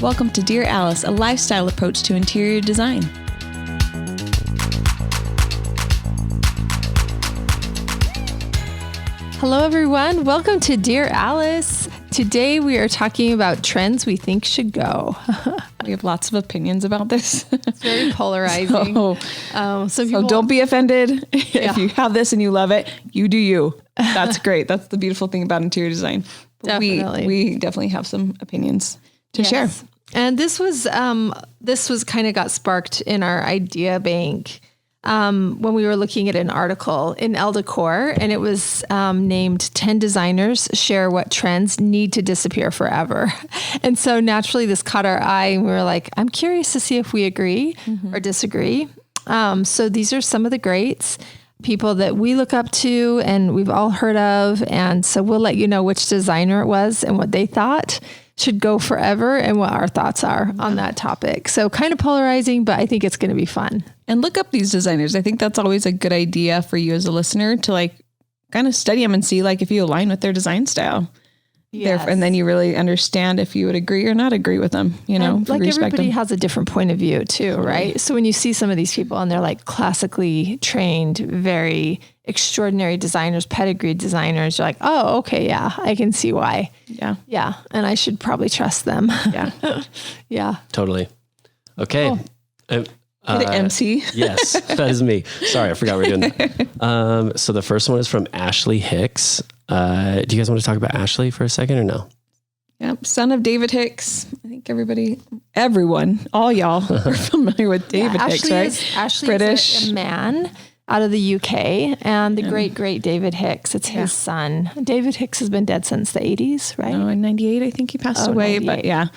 Welcome to Dear Alice, a lifestyle approach to interior design. Hello, everyone. Welcome to Dear Alice. Today we are talking about trends we think should go. We have lots of opinions about this. It's very polarizing. So don't be offended. If you have this and you love it, you do you. That's great. That's the beautiful thing about interior design. Definitely. We definitely have some opinions to share. And this was kind of got sparked in our idea bank when we were looking at an article in Elle Decor, and it was named 10 designers share what trends need to disappear forever. And so naturally this caught our eye and we were like, I'm curious to see if we agree or disagree. So these are some of the greats, people that we look up to and we've all heard of. And so we'll let you know which designer it was and what they thought should go forever and what our thoughts are on that topic. So kind of polarizing, but I think it's going to be fun. And look up these designers. I think that's always a good idea for you as a listener to like kind of study them and see like if you align with their design style. Yes. And then you really understand if you would agree or not agree with them, you know, and like everybody has a different point of view too, right? So when you see some of these people and they're like classically trained, very extraordinary designers, pedigree designers, you're like, oh, okay. Yeah. I can see why. Yeah. Yeah. And I should probably trust them. Yeah. Yeah. Totally. Okay. The MC. Yes, that is me. Sorry, I forgot we're doing that. So the first one is from Ashley Hicks. Do you guys want to talk about Ashley for a second or no? Yep. Son of David Hicks. I think everyone, all y'all are familiar with David Hicks, right? Ashley British. is a man out of the UK and the great David Hicks. It's his son. David Hicks has been dead since the 80s, right? Oh, in 98, I think he passed away. 98. But yeah,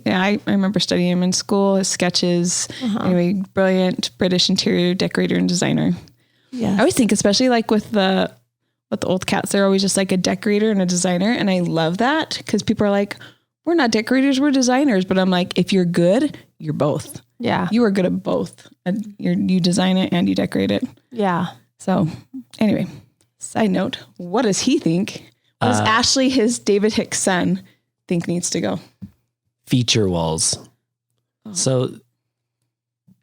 I remember studying him in school, his sketches. Anyway, brilliant British interior decorator and designer. Yeah. I always think, especially like with the old cats, they're always just like a decorator and a designer. And I love that because people are like, we're not decorators, we're designers. But I'm like, if you're good, you're both. Yeah. You are good at both. And you design it and you decorate it. Yeah. So anyway, side note, what does he think? What does Ashley, his David Hicks son, think needs to go? Feature walls. So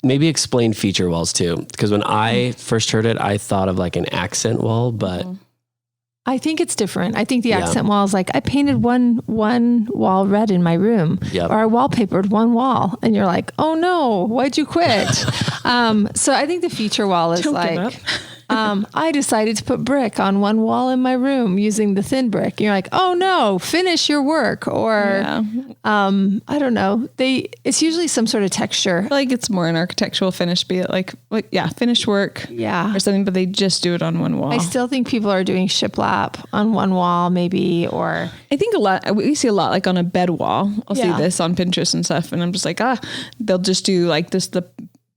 maybe explain feature walls too. Because when I first heard it, I thought of like an accent wall, but I think it's different. I think the accent wall is like, I painted one wall red in my room or I wallpapered one wall and you're like, oh no, why'd you quit? So I think the feature wall is don't I decided to put brick on one wall in my room using the thin brick. And you're like, oh no, finish your work. Or, I don't know. It's usually some sort of texture. I feel like it's more an architectural finish, be it like finished work or something, but they just do it on one wall. I still think people are doing shiplap on one wall maybe, or I think we see a lot like on a bed wall. I'll see this on Pinterest and stuff. And I'm just like, they'll just do like this, the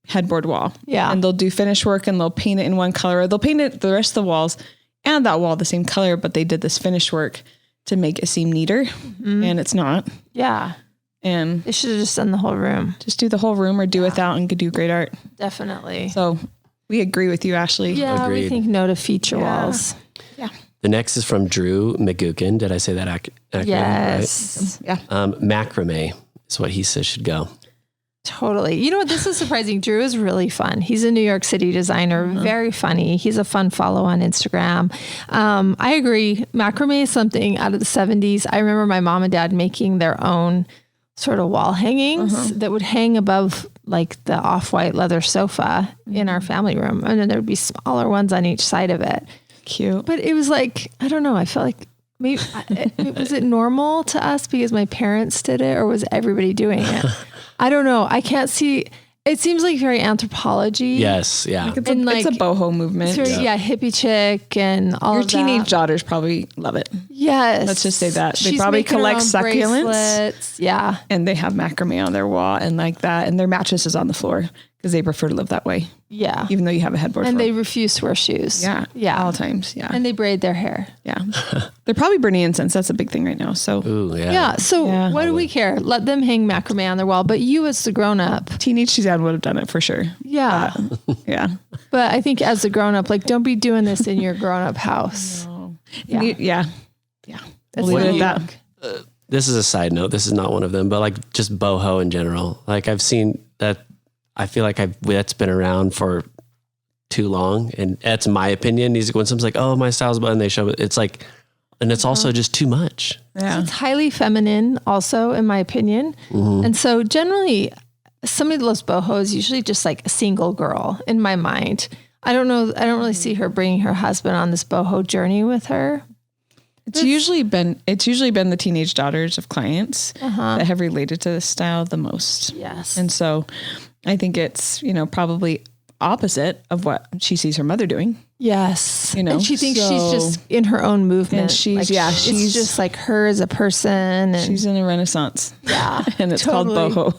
headboard wall. Yeah. And they'll do finish work and they'll paint it in one color, or they'll paint it the rest of the walls and that wall the same color, but they did this finish work to make it seem neater and it's not. Yeah. And they should have just done the whole room. Just do the whole room or do without and could do great art. Definitely. So we agree with you, Ashley. Yeah. Agreed. We think no to feature walls. Yeah. The next is from Drew McGukin. Did I say that accurately? Yes. Right? Yeah. Macrame is what he says should go. Totally. You know what? This is surprising. Drew is really fun. He's a New York City designer, very funny. He's a fun follow on Instagram. I agree. Macrame is something out of the 70s. I remember my mom and dad making their own sort of wall hangings that would hang above like the off-white leather sofa in our family room. And then there would be smaller ones on each side of it. Cute. But it was like, I don't know. I felt like maybe, was it normal to us because my parents did it, or was everybody doing it? I don't know. I can't see. It seems like very anthropology. Yes. Yeah. Like it's a boho movement. Sort of, hippie chick and all your of teenage that. daughters probably love it. Yes. Let's just say that. They She's probably making her collect own succulents. bracelets. Yeah. And they have macrame on their wall and like that. And their mattress is on the floor because they prefer to live that way. Yeah. Even though you have a headboard. And they refuse to wear shoes. Yeah. Yeah. All times. Yeah. And they braid their hair. Yeah. They're probably burning incense. That's a big thing right now. So. Ooh, yeah. Yeah. So what do we care? Let them hang macrame on their wall. But you as the grown up. Teenage Suzanne would have done it for sure. Yeah. Yeah. But I think as a grown up, like, don't be doing this in your grown up house. No. Yeah. Yeah. That's What New do you- York. this is a side note. This is not one of them, but like just boho in general. Like I've seen that. I feel like that's been around for too long, and that's my opinion. When someone's like, "Oh, my style's boho," and they show it, it's like, and it's also just too much. Yeah, it's highly feminine, also in my opinion. And so generally, somebody that loves boho is usually just like a single girl in my mind. I don't know. I don't really see her bringing her husband on this boho journey with her. It's usually been the teenage daughters of clients that have related to this style the most. Yes. And so I think it's, probably opposite of what she sees her mother doing. Yes. And she thinks she's just in her own movement. And she's it's just like her as a person. And she's in a renaissance. Yeah. And it's called boho.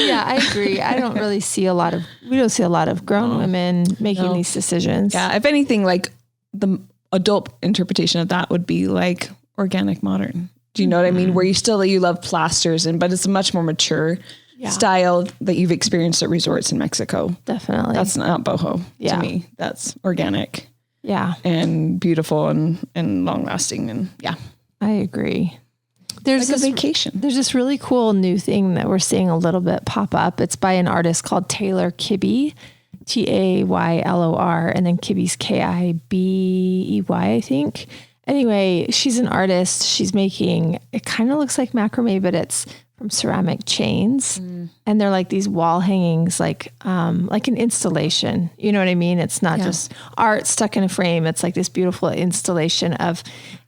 Yeah, I agree. We don't see a lot of grown women making these decisions. Yeah. If anything, like the adult interpretation of that would be like organic modern. Do you know what I mean? Where you love plasters but it's a much more mature style that you've experienced at resorts in Mexico. Definitely. That's not boho to me. That's organic. Yeah. And beautiful and long lasting. And I agree. There's like a vacation. There's this really cool new thing that we're seeing a little bit pop up. It's by an artist called Taylor Kibbe, Taylor, and then Kibbe's Kibey, I think. Anyway, she's an artist. She's making, it kind of looks like macrame, but it's from ceramic chains. And they're like these wall hangings, like an installation. You know what I mean? It's not just art stuck in a frame. It's like this beautiful installation of,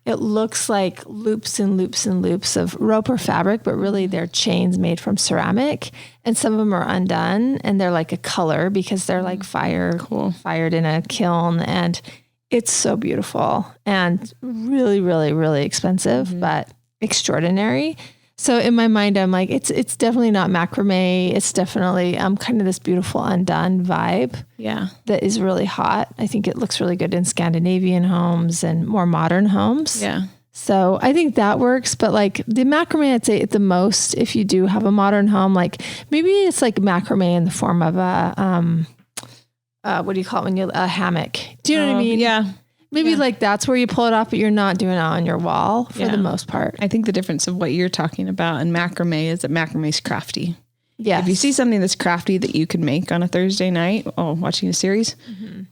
it looks like loops and loops and loops of rope or fabric, but really they're chains made from ceramic. And some of them are undone and they're like a color because they're like fired in a kiln. And it's so beautiful and really, really, really expensive, but extraordinary. So in my mind, I'm like, it's definitely not macrame. It's definitely kind of this beautiful undone vibe. Yeah. That is really hot. I think it looks really good in Scandinavian homes and more modern homes. Yeah. So I think that works. But like the macrame, I'd say at the most, if you do have a modern home, like maybe it's like macrame in the form of a, what do you call it a hammock? Do you know what I mean? Yeah. Maybe like that's where you pull it off, but you're not doing it on your wall for the most part. I think the difference of what you're talking about and macrame is that macrame is crafty. Yeah. If you see something that's crafty that you could make on a Thursday night watching a series,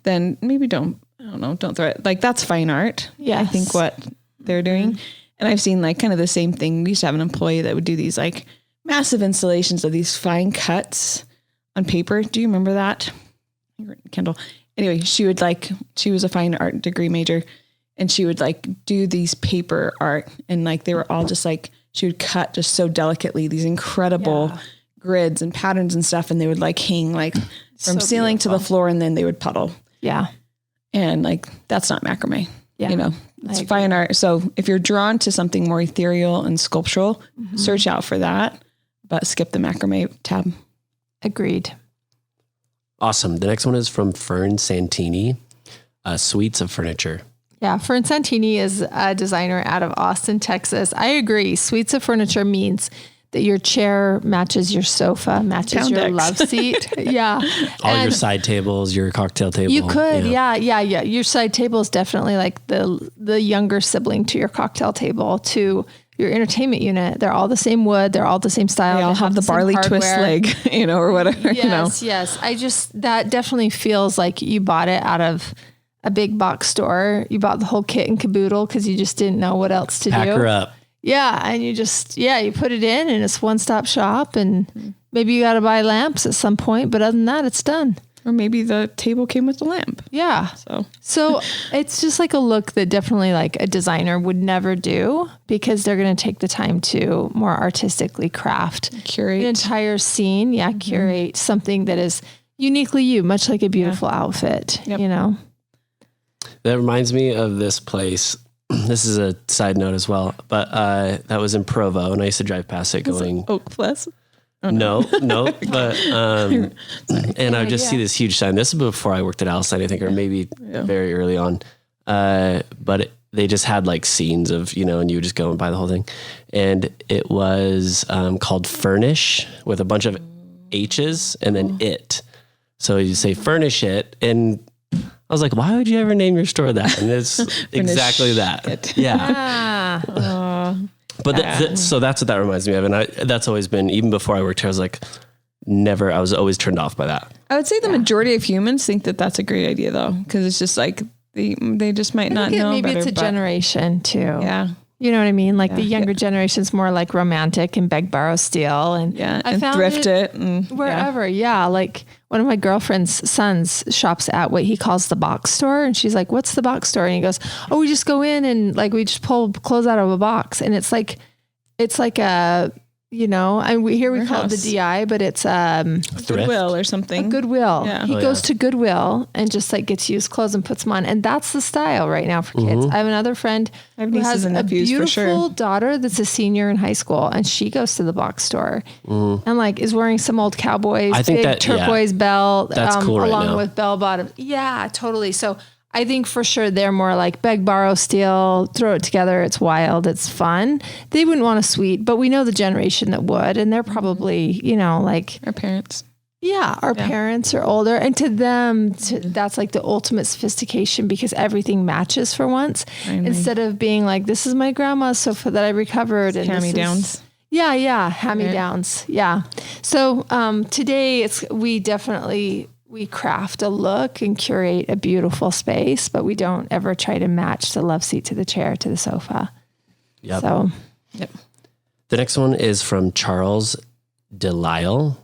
then maybe don't throw it. Like that's fine art. Yeah. I think what they're doing. And I've seen like kind of the same thing. We used to have an employee that would do these like massive installations of these fine cuts on paper. Do you remember that? Kendall. Anyway, she was a fine art degree major and she would like do these paper art and like, they were all just like, she would cut just so delicately, these incredible grids and patterns and stuff. And they would like hang like from ceiling to the floor and then they would puddle. Yeah. And like, that's not macrame, it's I fine art. So if you're drawn to something more ethereal and sculptural, search out for that, but skip the macrame tab. Agreed. Awesome. The next one is from Fern Santini, Suites of Furniture. Yeah, Fern Santini is a designer out of Austin, Texas. I agree. Suites of Furniture means that your chair matches your sofa, matches your love seat. Yeah. All your side tables, your cocktail table. You could. Yeah. Your side table is definitely like the younger sibling to your cocktail table, to your entertainment unit. They're all the same wood. They're all the same style. They all have the barley twist leg, or whatever, Yes. That definitely feels like you bought it out of a big box store. You bought the whole kit and caboodle because you just didn't know what else to do. Pack her up. Yeah. And you just, you put it in and it's one-stop shop and maybe you got to buy lamps at some point, but other than that, it's done. Or maybe the table came with the lamp. Yeah. So it's just like a look that definitely like a designer would never do because they're going to take the time to more artistically curate the entire scene. Yeah. Curate something that is uniquely you, much like a beautiful outfit, That reminds me of this place. This is a side note as well, but that was in Provo and I used to drive past it going Oak Plus. Oh, no, but, and I would just see this huge sign. This is before I worked at Alcide, I think, or maybe very early on. But they just had like scenes of, and you would just go and buy the whole thing. And it was called Furnish with a bunch of H's and then it. So you say furnish it. And I was like, why would you ever name your store that? And it's exactly that. Yeah. But so that's what that reminds me of. And that's always been, even before I worked here, I was like, I was always turned off by that. I would say the majority of humans think that that's a great idea though. Cause it's just like, they just might not know maybe better, it's a generation too. Yeah. You know what I mean? Like the younger generation's more like romantic and beg, borrow, steal. And I found thrift it and wherever. Yeah. Like one of my girlfriend's sons shops at what he calls the box store. And she's like, what's the box store? And he goes, oh, we just go in and like, we just pull clothes out of a box. And it's like a, you know, and we call it the DI, but it's Goodwill or something. A Goodwill. Yeah. He goes to Goodwill and just like gets used clothes and puts them on. And that's the style right now for kids. I have another friend who has a beautiful daughter that's a senior in high school, and she goes to the box store and like is wearing some old Cowboys, big turquoise belt, that's cool along with bell bottoms. Yeah, totally. So I think for sure they're more like beg, borrow, steal, throw it together. It's wild. It's fun. They wouldn't want a suite, but we know the generation that would, and they're probably, you know, like our parents. Yeah. Our parents are older, and to them, that's like the ultimate sophistication because everything matches for once instead of being like, this is my grandma's sofa that I recovered. And hand-me-downs. Yeah. Hand-me-downs. Yeah. So, today we craft a look and curate a beautiful space, but we don't ever try to match the love seat to the chair to the sofa. Yep. So, The next one is from Charles Delisle.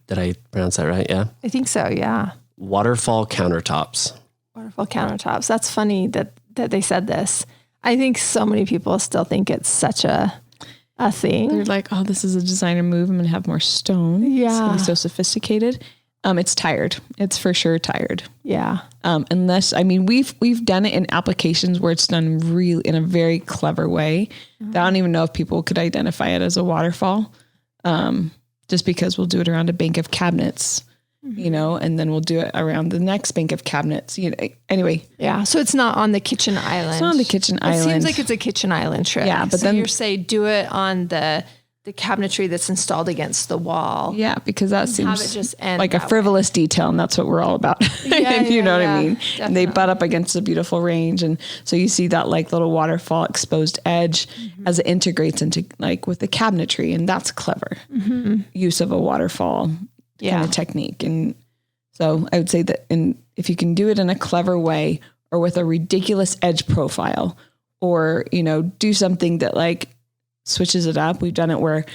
Did I pronounce that right? Yeah. I think so. Yeah. Waterfall Countertops. Waterfall Countertops. That's funny that they said this. I think so many people still think it's such a thing. They're like, oh, this is a designer move. I'm going to have more stone. Yeah. It's going to be so sophisticated. It's tired. It's for sure tired. Yeah. We've done it in applications where it's done really in a very clever way. I don't even know if people could identify it as a waterfall. Just because we'll do it around a bank of cabinets, you know, and then we'll do it around the next bank of cabinets, you know, anyway. Yeah. So it's not on the kitchen island. It's not on the kitchen island. It seems like it's a kitchen island trick. Yeah. But so then you're saying do it on the cabinetry that's installed against the wall. Yeah. Because that seems have it just end like a frivolous detail, and that's what we're all about. You know what I mean? Definitely. And they butt up against a beautiful range. And so you see that like little waterfall exposed edge as it integrates into like with the cabinetry, and that's clever use of a waterfall kind of technique. And so I would say that if you can do it in a clever way or with a ridiculous edge profile, or, you know, do something that like switches it up. We've done it where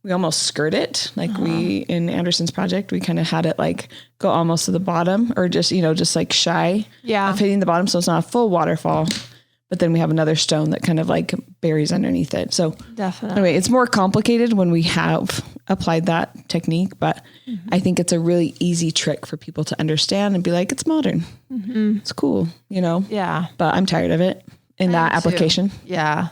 we almost skirt it. Like in Anderson's project, we kind of had it like go almost to the bottom, or just, you know, just like shy of hitting the bottom. So it's not a full waterfall, but then we have another stone that kind of like buries underneath it. So definitely, anyway, it's more complicated when we have applied that technique, but I think it's a really easy trick for people to understand and be like, it's modern. It's cool, you know? Yeah. But I'm tired of it in that application. Yeah.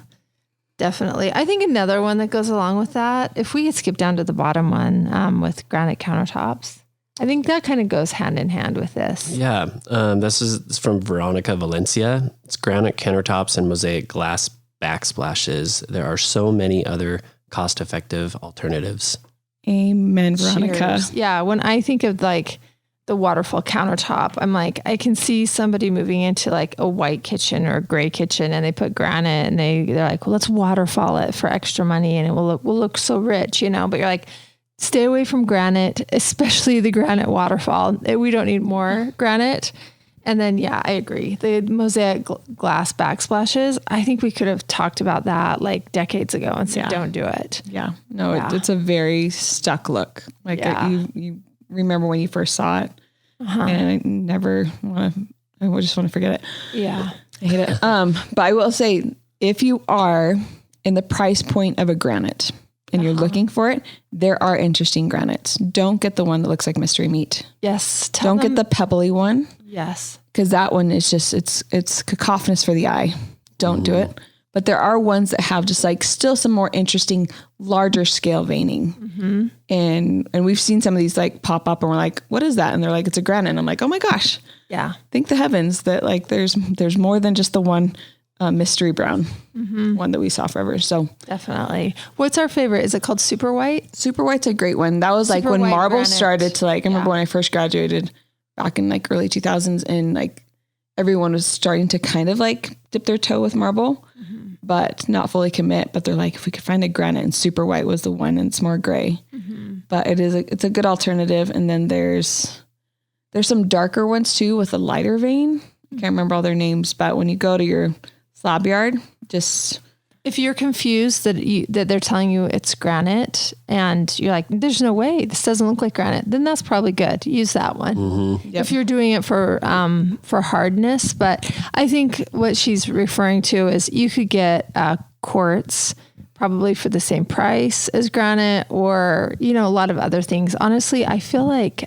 Definitely. I think another one that goes along with that, if we could skip down to the bottom one with granite countertops, I think that kind of goes hand in hand with this. Yeah. This is from Veronica Valencia. It's granite countertops and mosaic glass backsplashes. There are so many other cost-effective alternatives. Amen, Veronica. Cheers. Yeah. When I think of like the waterfall countertop, I'm like, I can see somebody moving into like a white kitchen or a gray kitchen, and they put granite, and they're like, well, let's waterfall it for extra money, and it will look so rich, you know. But you're like, stay away from granite, especially the granite waterfall. We don't need more granite. And then, yeah, I agree. The mosaic glass backsplashes, I think we could have talked about that like decades ago and said, don't do it. Yeah. No, it's a very stuck look. Like you remember when you first saw it, and I never I just want to forget it. Yeah. I hate it. But I will say, if you are in the price point of a granite and you're looking for it, there are interesting granites. Don't get the one that looks like mystery meat. Yes. Don't get the pebbly one. Yes. Because that one is just, it's cacophonous for the eye. Don't do it. But there are ones that have just like still some more interesting, larger scale veining. And we've seen some of these like pop up, and we're like, what is that? And they're like, it's a granite. And I'm like, oh my gosh. Yeah. Thank the heavens that like there's more than just the one mystery brown one that we saw forever. So definitely. What's our favorite? Is it called Super White? Super White's a great one. That was like when marble started to like, I remember when I first graduated back in like early 2000s, and like everyone was starting to kind of like dip their toe with marble. but not fully commit. But they're like, if we could find a granite, and super white was the one, and it's more gray. But it's a good alternative. And then there's some darker ones too with a lighter vein. I can't remember all their names, but when you go to your slab yard, just if you're confused that they're telling you it's granite and you're like, there's no way this doesn't look like granite, then that's probably good. Use that one. Yep. If you're doing it for hardness. But I think what she's referring to is you could get quartz probably for the same price as granite, or, a lot of other things. Honestly, I feel like,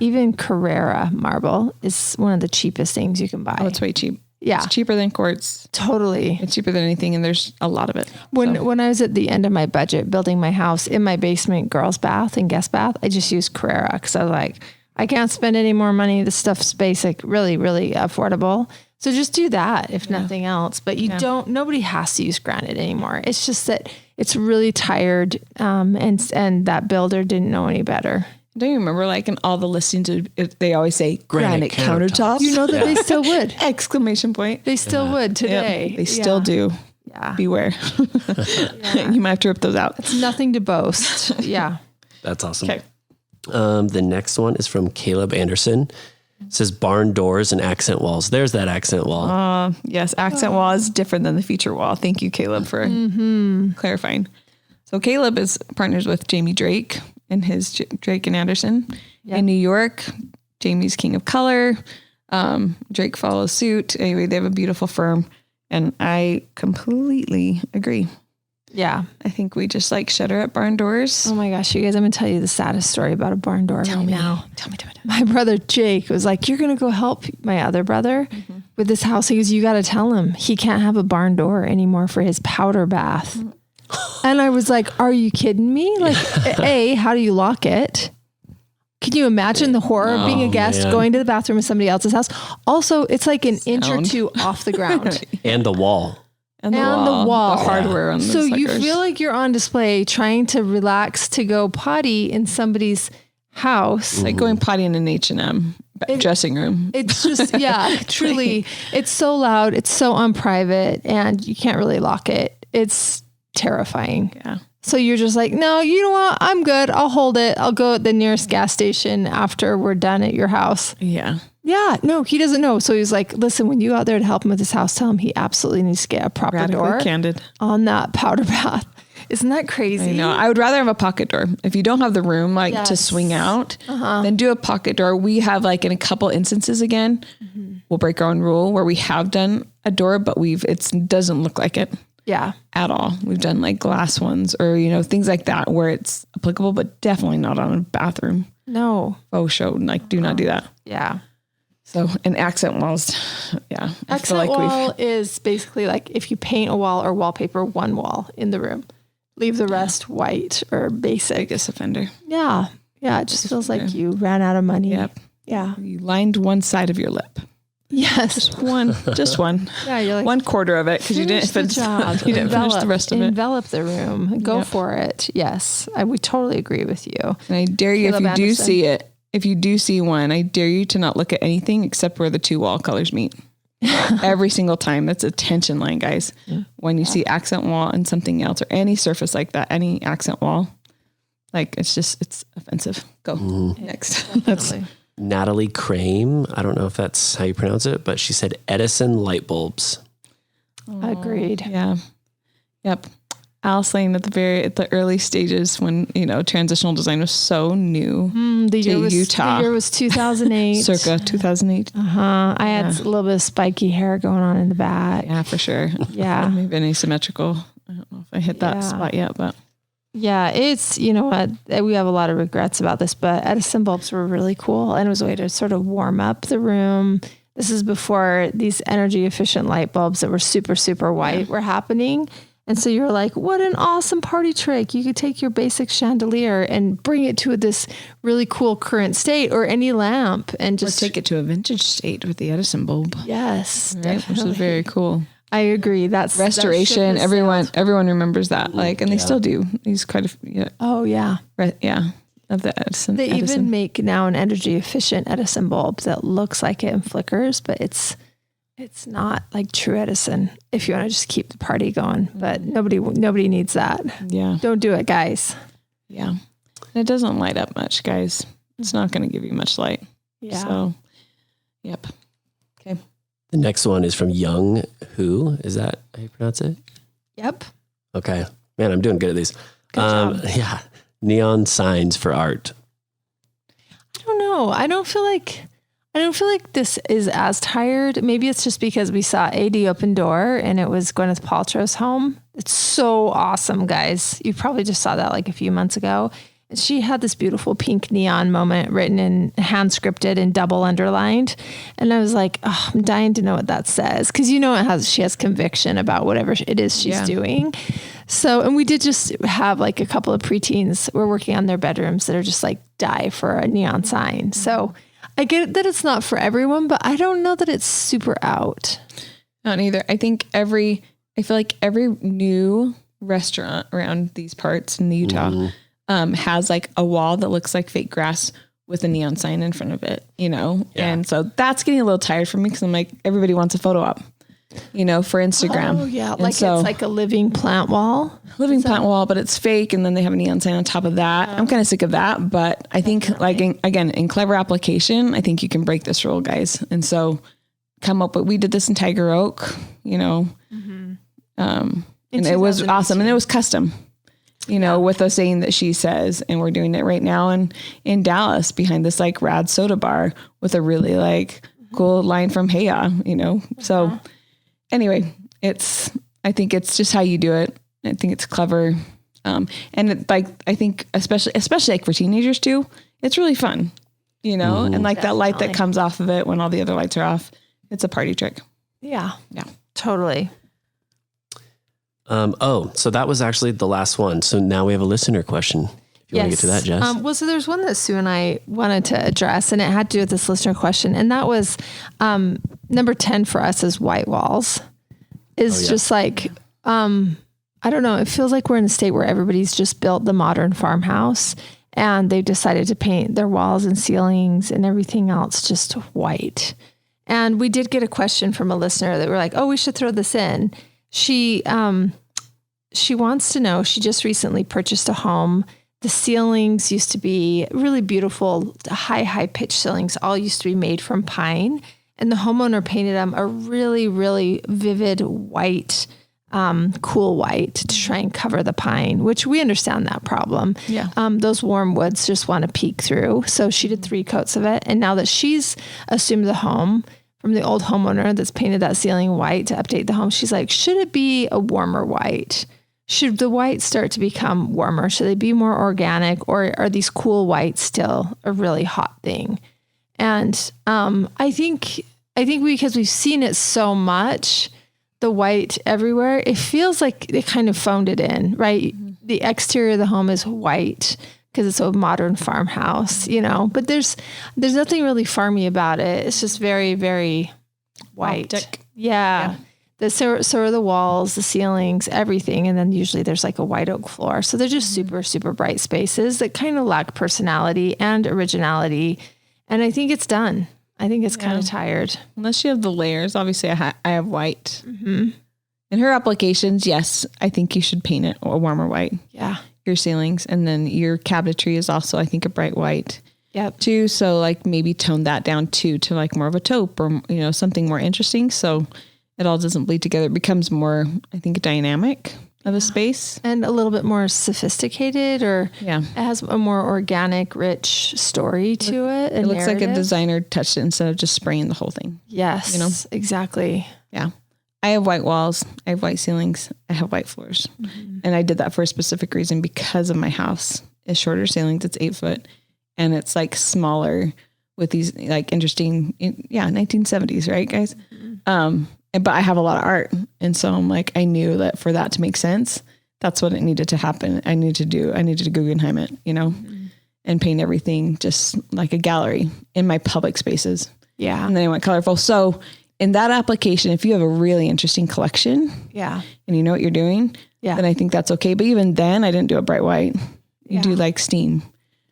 even Carrara marble is one of the cheapest things you can buy. Oh, it's way cheap. Yeah. It's cheaper than quartz. Totally. It's cheaper than anything, and there's a lot of it. When I was at the end of my budget building my house, in my basement girls' bath and guest bath, I just used Carrara because I was like, I can't spend any more money. This stuff's basic, really, really affordable. So just do that if nothing else. But nobody has to use granite anymore. It's just that it's really tired, and that builder didn't know any better. Don't you remember, like, in all the listings, they always say granite countertops? You know that they still would. Exclamation point. They still would today. Yep, they still do. Yeah. Beware. You might have to rip those out. It's nothing to boast. Yeah. That's awesome. Okay. The next one is from Caleb Anderson. It says barn doors and accent walls. There's that accent wall. Yes, accent wall is different than the feature wall. Thank you, Caleb, for clarifying. So Caleb is partners with Jamie Drake and his Drake and Anderson in New York. Jamie's King of Color. Drake follows suit. Anyway, they have a beautiful firm, and I completely agree. Yeah. I think we just shutter up barn doors. Oh my gosh, you guys, I'm going to tell you the saddest story about a barn door now. Tell me. My brother Jake was like, you're going to go help my other brother with this house. He goes, you got to tell him he can't have a barn door anymore for his powder bath. And I was like, are you kidding me? Like, A, how do you lock it? Can you imagine the horror of being a guest, going to the bathroom in somebody else's house? Also, it's like an inch or two off the ground. And the wall. And the wall. The hardware on the So you feel like you're on display trying to relax to go potty in somebody's house. Like going potty in an H&M dressing room. It's just, truly, it's so loud. It's so unprivate, and you can't really lock it. It's terrifying. Yeah. So you're just like, no, you know what? I'm good. I'll hold it. I'll go at the nearest gas station after we're done at your house. Yeah. Yeah. No, he doesn't know. So he's like, listen, when you go out there to help him with his house, tell him he absolutely needs to get a proper Radically door candid on that powder bath. Isn't that crazy? I know. I would rather have a pocket door. If you don't have the room to swing out, then do a pocket door. We have in a couple instances again, we'll break our own rule where we have done a door, but it doesn't look like it. Yeah. At all. We've done glass ones or, things like that where it's applicable, but definitely not on a bathroom. No. Faux show. Do not do that. Yeah. So, and accent walls. Yeah. Accent wall is basically if you paint a wall or wallpaper one wall in the room, leave the rest white or basic. Biggest offender. Yeah. Yeah. It just feels like you ran out of money. Yep. Yeah. You lined one side of your lip. Yes. Just one. Yeah, you're like 1/4 of it because you didn't finish the rest of it. Envelop the room. Go for it. Yes, I would totally agree with you. And I dare you, if you do see one, I dare you to not look at anything except where the two wall colors meet. Every single time. That's a tension line, guys. When you see accent wall and something else or any surface like that, any accent wall, it's offensive. Go next. Definitely. Natalie Crame. I don't know if that's how you pronounce it, but she said Edison light bulbs. Agreed. Yeah. Yep. Alice Lane at the early stages when, transitional design was so new to Utah. The year was 2008. Circa 2008. I had a little bit of spiky hair going on in the back. Yeah, for sure. Yeah. Maybe asymmetrical. I don't know if I hit that spot yet, but. Yeah, it's, we have a lot of regrets about this, but Edison bulbs were really cool. And it was a way to sort of warm up the room. This is before these energy efficient light bulbs that were super, super white were happening. And so you're like, what an awesome party trick. You could take your basic chandelier and bring it to this really cool current state or any lamp and just take it to a vintage state with the Edison bulb. Yes, right? Which is very cool. I agree. That's restoration. Everyone remembers that. And they still do. He's quite a Oh yeah. Of the Edison. They even make now an energy efficient Edison bulb that looks like it and flickers, but it's It's not like true Edison if you want to just keep the party going, but nobody needs that. Yeah. Don't do it, guys. Yeah. It doesn't light up much, guys. It's not going to give you much light. Yeah. So, yep. Okay. The next one is from Young Who. Is that how you pronounce it? Yep. Okay. Man, I'm doing good at these. Good job. Yeah. Neon signs for art. I don't know. I don't feel like this is as tired. Maybe it's just because we saw AD Open Door and it was Gwyneth Paltrow's home. It's so awesome, guys. You probably just saw that like a few months ago. And she had this beautiful pink neon moment written in hand scripted and double underlined. And I was like, oh, I'm dying to know what that says. Cause she has conviction about whatever it is she's doing. So, and we did just have like a couple of preteens we're working on their bedrooms that are just like die for a neon sign. So I get that it's not for everyone, but I don't know that it's super out. Not either. I feel like every new restaurant around these parts in the Utah has like a wall that looks like fake grass with a neon sign in front of it, Yeah. And so that's getting a little tired for me because I'm like, everybody wants a photo op, for Instagram. Oh yeah. Like so, it's like a living plant wall. Wall, but it's fake. And then they have a neon sign on top of that. I'm kind of sick of that, but I think in clever application, I think you can break this rule, guys. And so we did this in Tiger Oak, and it was awesome. And it was custom. With a saying that she says, and we're doing it right now in Dallas behind this like rad soda bar with a really like cool line from Heya, So anyway, I think it's just how you do it. I think it's clever. And I think especially like for teenagers too, it's really fun, and like that light that comes off of it when all the other lights are off, it's a party trick. Yeah. Yeah, totally. So that was actually the last one. So now we have a listener question. If you want to get to that, Jess. So there's one that Sue and I wanted to address, and it had to do with this listener question. And that was, number 10 for us is white walls is just like, I don't know. It feels like we're in a state where everybody's just built the modern farmhouse and they've decided to paint their walls and ceilings and everything else just white. And we did get a question from a listener that we're like, oh, we should throw this in. She wants to know, she just recently purchased a home. The ceilings used to be really beautiful, high pitch ceilings, all used to be made from pine. And the homeowner painted them a really, really vivid white, cool white to try and cover the pine, which we understand that problem. Yeah. Those warm woods just want to peek through. So she did 3 coats of it. And now that she's assumed the home from the old homeowner that's painted that ceiling white to update the home, she's like, should it be a warmer white? Should the whites start to become warmer? Should they be more organic, or are these cool whites still a really hot thing? And I think because we've seen it so much, the white everywhere, it feels like they kind of phoned it in, right? Mm-hmm. The exterior of the home is white because it's a modern farmhouse, but there's nothing really farmy about it. It's just very, very white. Optic. Yeah. So are the walls, the ceilings, everything. And then usually there's like a white oak floor. So they're just super, super bright spaces that kind of lack personality and originality. And I think it's done. I think it's kind of tired. Unless you have the layers. Obviously I have white. Mm-hmm. In her applications, yes, I think you should paint it a warmer white. Yeah. Your ceilings. And then your cabinetry is also, I think, a bright white. Yep. Too. So like maybe tone that down too, to like more of a taupe or, something more interesting. So it all doesn't bleed together. It becomes more, I think, dynamic of a space. And a little bit more sophisticated, or it has a more organic, rich story to it. It looks like a designer touched it instead of just spraying the whole thing. Yes, exactly. Yeah. I have white walls. I have white ceilings. I have white floors. Mm-hmm. And I did that for a specific reason because of my house. It's shorter ceilings. It's 8 foot. And it's like smaller with these like interesting, 1970s, right, guys? Mm-hmm. But I have a lot of art. And so I'm like, I knew that for that to make sense, that's what it needed to happen. I needed to Guggenheim it, mm-hmm. and paint everything just like a gallery in my public spaces. Yeah. And then I went colorful. So in that application, if you have a really interesting collection, and you know what you're doing, then I think that's okay. But even then I didn't do a bright white. You do like steam.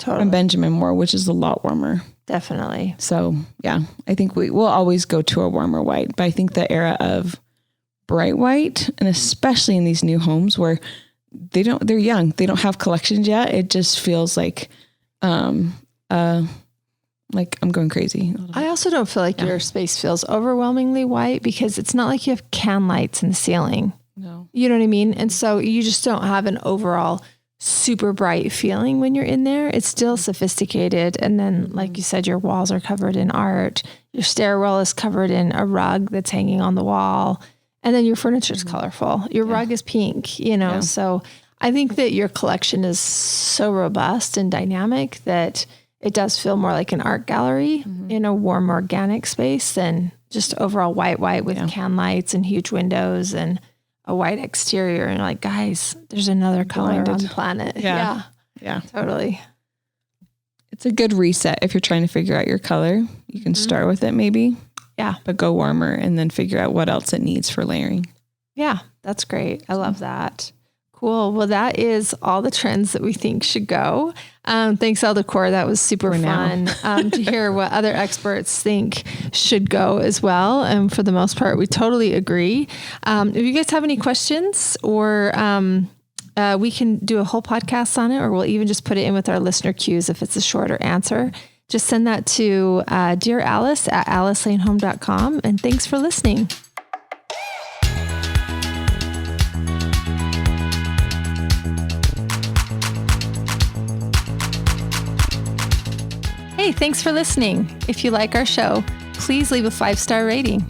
from Benjamin Moore, which is a lot warmer. Definitely. So yeah, I think we will always go to a warmer white, but I think the era of bright white, and especially in these new homes where they're young, they don't have collections yet. It just feels like I'm going crazy. I also don't feel like your space feels overwhelmingly white because it's not like you have can lights in the ceiling. No. You know what I mean? And so you just don't have an overall super bright feeling when you're in there. It's still sophisticated. And then, like you said, your walls are covered in art. Your stairwell is covered in a rug that's hanging on the wall. And then your furniture is colorful. Your rug is pink, you know? So I think that your collection is so robust and dynamic that it does feel more like an art gallery in a warm, organic space than just overall white with can lights and huge windows and a white exterior. And like, guys, there's another color on the planet. Yeah. Totally. It's a good reset. If you're trying to figure out your color, you can start with it maybe. Yeah. But go warmer and then figure out what else it needs for layering. Yeah, that's great. I love that. Cool. Well, that is all the trends that we think should go. Thanks, Elle Decor. That was super fun to hear what other experts think should go as well. And for the most part, we totally agree. If you guys have any questions or we can do a whole podcast on it, or we'll even just put it in with our listener cues if it's a shorter answer. Just send that to Dear Alice at alicelanehome.com. And thanks for listening. Hey, thanks for listening. If you like our show, please leave a 5-star rating.